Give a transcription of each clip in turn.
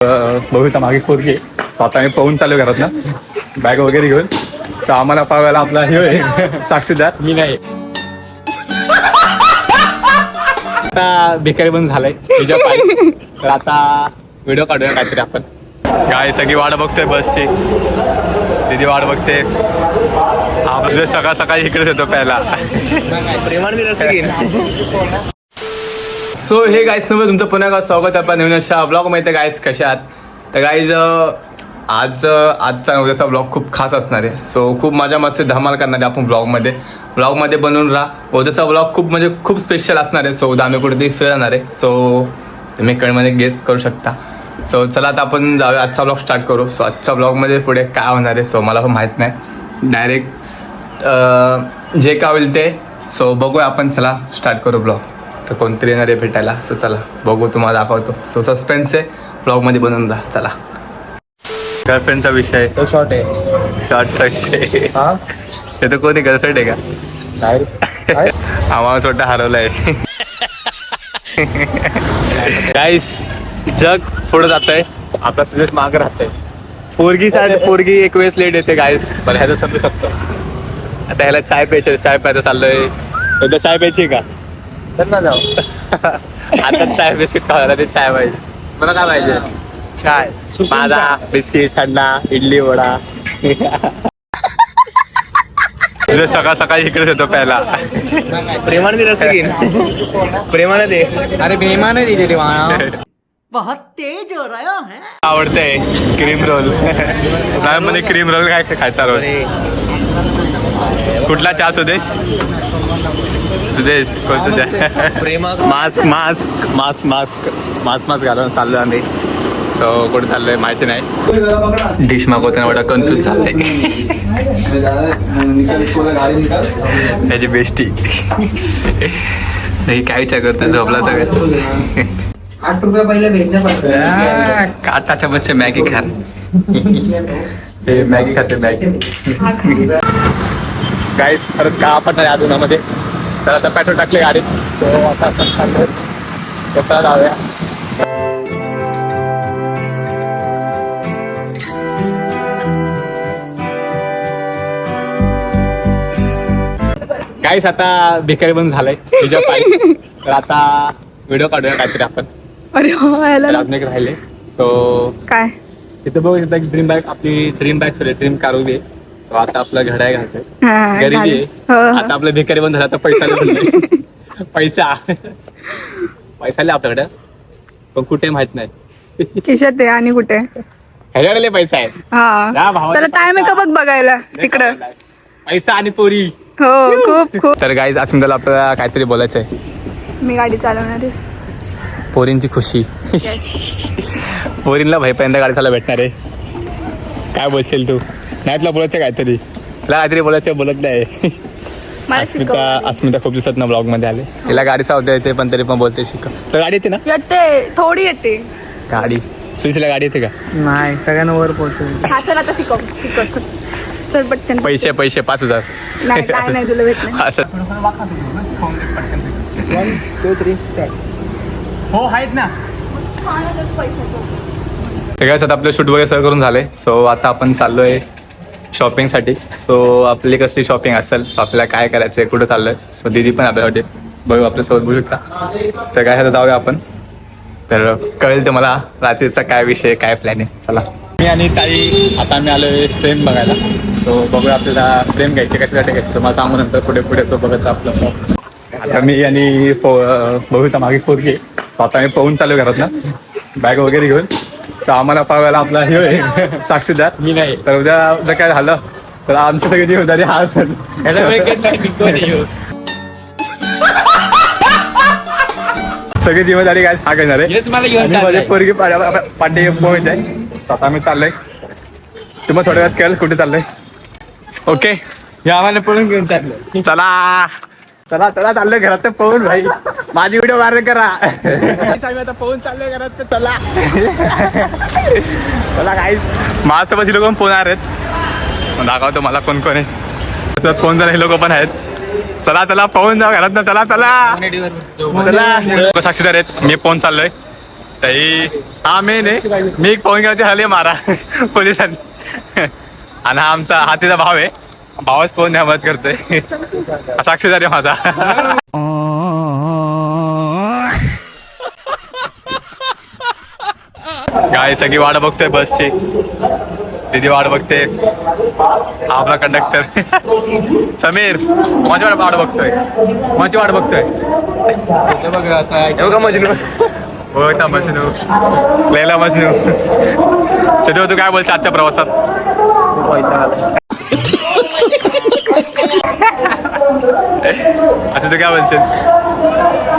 बघू मागे पोरगी स्वतः आम्ही पाहून चालू घरात ना बॅग वगैरे घेऊन. तर आम्हाला पाहायला आपला हे साक्षीदार मी नाही. आता भिकारी पण झालाय तुझ्या पायी. तर आता व्हिडिओ काढूया काहीतरी आपण. काय सगळी वाट बघतोय बसची. दीदी वाट बघते. आपलं सकाळ सकाळी इकडेच येतो प्यायला. सो हे गाईज तुमचं पुन्हा एकदा स्वागत आहे आपल्या नवीन अशा ब्लॉग मध्ये. गाईज कशा आहात? तर गाईज आजचा उद्याचा ब्लॉग खूप खास असणार आहे. सो खूप मजा मस्ती धमाल करणार आहे आपण ब्लॉगमध्ये बनवून राहा. उद्याचा ब्लॉग खूप स्पेशल असणार आहे. सो उद्या आम्ही कुठेतरी फिरणार आहे. सो तुम्ही कळमध्ये गेस करू शकता. सो चला आता आपण जाऊया आजचा ब्लॉग स्टार्ट करू. सो आजच्या ब्लॉगमध्ये पुढे काय होणार आहे सो मला पण माहीत नाही. डायरेक्ट जे काय होईल ते. सो बघूया आपण. चला स्टार्ट करू ब्लॉग. तर कोणतरी येणार आहे भेटायला. सो चला बघू तुम्हाला दाखवतो. सो सस्पेन्स आहे ब्लॉगमध्ये बनवून राहा. चला. गर्लफ्रेंडचा विषय तो शॉर्ट आहे. शॉर्टचा विषय ते तर कोणी गर्लफ्रेंड आहे का? आम्हाला छोटा हरवलाय. गाईस जग पुढे जात आहे. आपला सजेस्ट मागे राहतंय. पोरगी एक वेळेस लेट येते गाईस. पण ह्याचं समजू शकतो. आता ह्याला चाय प्यायची. चाय प्यायचं चाललंय. एकदा चाय प्यायची का? चल ना जाऊ. आता चाय बिस्किट खायला ते चाय पाहिजे. मला काय पाहिजे? चाय माझा बिस्किट थंडा इडली वडा. सकाळ सकाळी इकडेच येतो प्यायला. प्रेमाने दिलं की प्रेमाने दे. अरे बेमाने दिलेली बहुत तेज हो रहा है. आवडतंय क्रीम रोल. मध्ये क्रीम रोल काय खायचा रोल. कुठला चहा सुदेश कोणता चहा? मास्क घालून चाललो आम्ही. सो कुठे चाललोय माहिती नाही. डिश मागवताना एवढा कन्फ्यूज झालाय. त्याची बेस्टी नाही काय विचार करतो. झोपला सगळं. 8 रुपये पहिले भेटणे पडतं. काटाच्या बच्चे मॅगी खा. मॅगी खाते मॅगी. गाईस परत का आपण नाही अजूनामध्ये. तर आता पेट्रोल टाकले गाडीत. तो आता आपण चाललोय. कसा जाऊया. गाईस आता भिकारी पण झालाय तुझ्या पायी. तर आता व्हिडिओ काढूया काहीतरी आपण. अरे अजून एक राहिले. सो काय तिथे बघू एक ड्रीम बॅग ड्रीम कार उभी आहे. सो आता आपलं घड्याळ घालतोय. हा, गरीबी आहे. हो. आता आपलं भिकारी पण झालं. आता पैसा लय आपल्याकडे. पण कुठे माहित नाही. खिशात आहे आणि कुठे ह्याच्याकडे लय पैसा आहे. हा त्या भावाला त्याला टाइम आहे का बघ बघायला तिकडं. पैसा आणि पोरी. हो खूप. तर गाईज अस्मिताला आपल्याला काहीतरी बोलायचं आहे. मी गाडी चालवणार आहे. पोरींची खुशी. पोरींला भाई पहिल्यांदा गाडी चालवा भेटणार आहे. काय बोलशील तू? नाही तुला बोलायचं काहीतरी. तुला काहीतरी बोलायचं बोलत नाही. मला शिकव. अस्मिता खूप दिवसात ना ब्लॉग मध्ये आले. तिला गाडी चालवता येते पण तरी पण बोलते शिकव. तर गाडी येते ना? येते थोडी येते गाडी. सुशीला गाडी येते का? नाही सगळ्यांना वर पोहोचवली. हा चल आता शिकव चल पटकन. पैसे 5,000. नाही काय नाही तुला भेटणार. असं हो आहेत ना. ते काय आता आपलं शूट वगैरे सर करून झाले. सो आता आपण चाललोय शॉपिंगसाठी. सो आपली कसली शॉपिंग असेल. सो आपल्याला काय करायचं आहे कुठं चाललोय. सो दीदी पण आपल्यासाठी बघू आपल्यासोबत बोलू शकता. तर काय आता जाऊया आपण. तर कळेल ते मला रात्रीचा काय विषय काय प्लॅन आहे. चला. मी आणि ताई आता आम्ही आलोय फ्रेम बघायला. सो बघूया आपल्याला फ्रेम घ्यायचे कशासाठी घ्यायचे तुम्हाला सांगू नंतर पुढे सो बघत आपलं. आता मी आणि बघू मागे पोरगी स्वतः आम्ही पाहून चालू घरात ना बॅग वगैरे घेऊन. तर आम्हाला पाहायला आपला हे साक्षीदार मी नाही. तर उद्या काय झालं तर आमची सगळी जिम्मेदारी हा असेल. सगळी जिम्मेदारी काय हा घेणार आहे. पोरगी पाठी पोहोच आहे. आता आम्ही चाललोय. तुम्हाला थोड्या वेळात कळेल कुठे चाललोय. ओके या आम्हाला पळून घेऊन टाकलं. चला चाललोय घरात. तर पळून भाई माझी व्हिडिओ वायरल करा. आता पळून चाललोय घरात. तर चला गाईस माझ्यासोबत ही लोक पण पोहणार आहेत. दाखवतो मला कोण आहे. फोन जरा हे लोक पण आहेत. चला पाहून जाऊ घरात ना. चला साक्षीदार आहेत. मी पोहून चाललोय. ताई हा मेन आहे. मी एक फोन करायची हल्ली मारा पोलिसांनी. आणि हा आमचा हातीचा भाव आहे. भावच फोन द्या मदत करतोय. साक्षीदार आहे माझा. काय सगळी वाट बघतोय बसची. दीदी वाट बघते. हा आपला कंडक्टर समीर माझी वाट बघतोय. माझी वाट बघतोय. का मजनू होता मजनू. लैला मजनू. चलो तू काय बोलशील आजच्या प्रवासात? अच्छा तू काय बोलशील?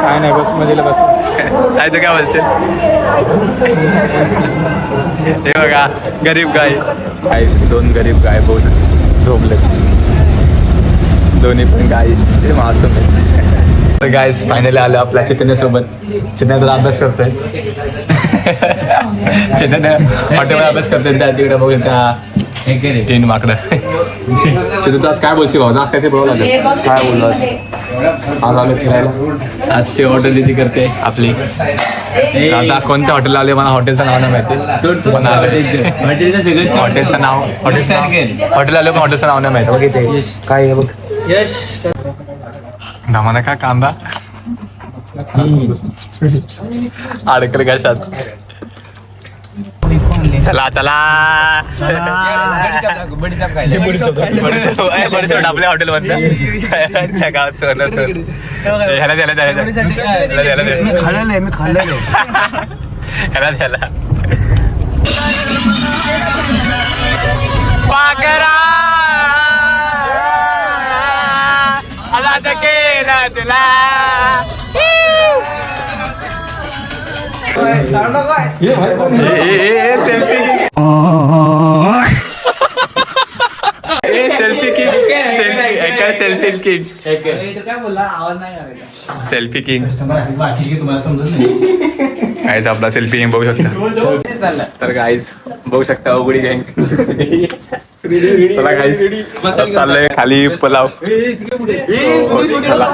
काय नाही बस मध्ये बस. काय तू काय बोलशील? हे बघा गरीब गाय. गाय 2 गरीब गाय बहुत झोपले. दोन्ही पण गाय ते मासूम आहे. तर गायस फायनली आलो आपल्या चैतन्यासोबत. चैतन्य तुला अभ्यास करतोय. चैतन्य हॉटेलमध्ये अभ्यास करतोय. त्या तिकडे बघू त्या 3 माकडं. चैतन्य तू आज काय बोलशील भाऊ? आज काय ते बोलावं लागेल. काय बोललो आज? आज आलो फिरायला. आजची ऑर्डर दिदी करते आपली. आता कोणत्या हॉटेलला आले मला हॉटेलचं नाव नाही माहिती. पण हॉटेलचं नाव हॉटेल आले पण हॉटेलचं नाव नाही माहिती. बघ काय आहे बघ. दमाना का कांदा अडकल कशात. चला चला बडीसोड आपल्या हॉटेल मध्ये गावात सर सर ह्याला द्यायला द्यायला मी खाल्लेलं ह्याला द्यायला पाकरा आला केला तुला. Selfie king selfie king guys आपला सेल्फी किंग बघू शकता. तर गाईज बघू शकता उघडी गँग. चला गाईज चाललंय खाली पलाव. चला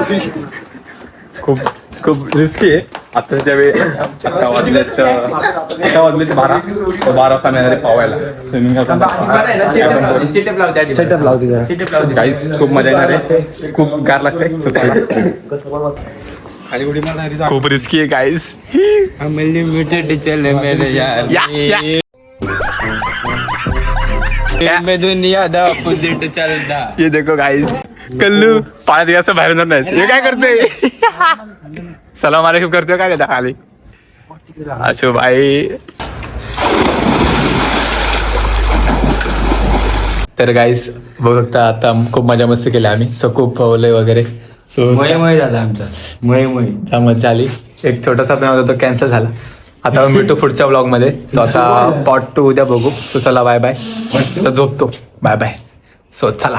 खूप खूप रिस्की आहे. आताच्या वेळी 11 वाजलेत 12 वाजता येणारे पावायला स्विमिंग सेटअप गाईज. खूप मजा येणार आहे. खूप गार लागते. खूप रिस्की आहे गाईज. ये देखो गाईज कल्लू पाण्यात गेला बाहेर जाणार नाही. हे काय करते? सलाम आलेकुम करतोय काय देता खाली असो भाई. तर गाईस बघू शकता आता खूप मजा मस्ती केली आम्ही. सो खूप पवलंय वगैरे. सो मय झाला आमचा मय मजा आली. एक छोटासा प्लॅन होता तो कॅन्सल झाला. आता आपण भेटू पुढच्या ब्लॉग मध्ये. सो आता पार्ट 2 उद्या बघू. सो चला बाय बाय. झोपतो. Bye bye. सो चला.